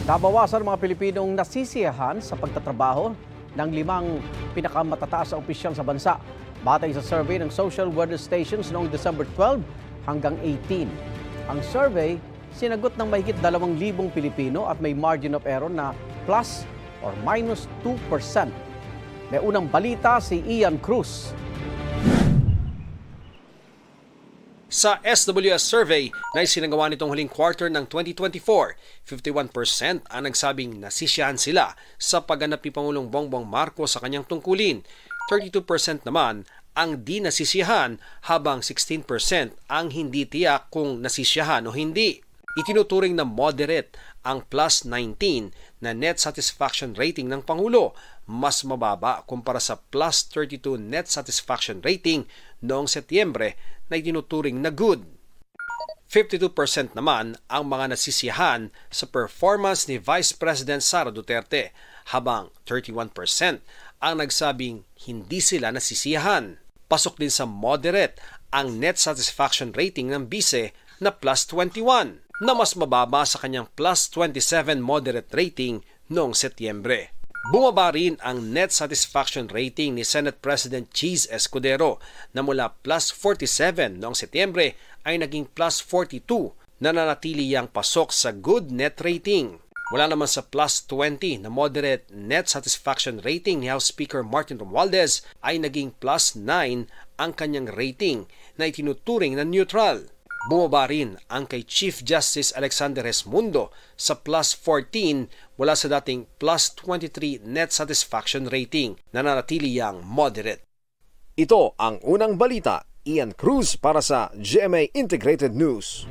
Nabawasan ang mga Pilipinong nasisiyahan sa pagtatrabaho ng 5 pinakamatataas na opisyal sa bansa. Batay sa survey ng social weather stations noong December 12 hanggang 18. Ang survey, sinagot ng mahigit 2,000 Pilipino at may margin of error na plus or minus 2%. May unang balita si Ian Cruz. Sa SWS survey na isinagawa nitong huling quarter ng 2024, 51% ang nagsabing nasisiyahan sila sa pagganap ni Pangulong Bongbong Marcos sa kanyang tungkulin. 32% naman ang di nasisiyahan habang 16% ang hindi tiyak kung nasisiyahan o hindi. Itinuturing na moderate ang plus 19 na net satisfaction rating ng Pangulo, mas mababa kumpara sa plus 32 net satisfaction rating noong Setyembre na itinuturing na good. 52% naman ang mga nasisiyahan sa performance ni Vice President Sara Duterte, habang 31% ang nagsabing hindi sila nasisiyahan. Pasok din sa moderate ang net satisfaction rating ng Vice na plus 21, na mas mababa sa kanyang plus 27 moderate rating noong Setyembre. Bumaba rin ang net satisfaction rating ni Senate President Cheese Escudero na mula plus 47 noong Setyembre ay naging plus 42, na nanatili yang pasok sa good net rating. Wala naman sa plus 20 na moderate net satisfaction rating ni House Speaker Martin Romualdez ay naging plus 9 ang kanyang rating na itinuturing na neutral. Bumaba rin ang kay Chief Justice Alexander Resmundo sa plus 14 mula sa dating plus 23 net satisfaction rating, na nanatili yang moderate. Ito ang unang balita. Ian Cruz para sa GMA Integrated News.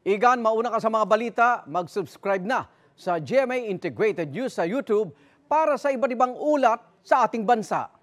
Igan, mauna ka sa mga balita, mag-subscribe na sa GMA Integrated News sa YouTube para sa iba't ibang ulat sa ating bansa.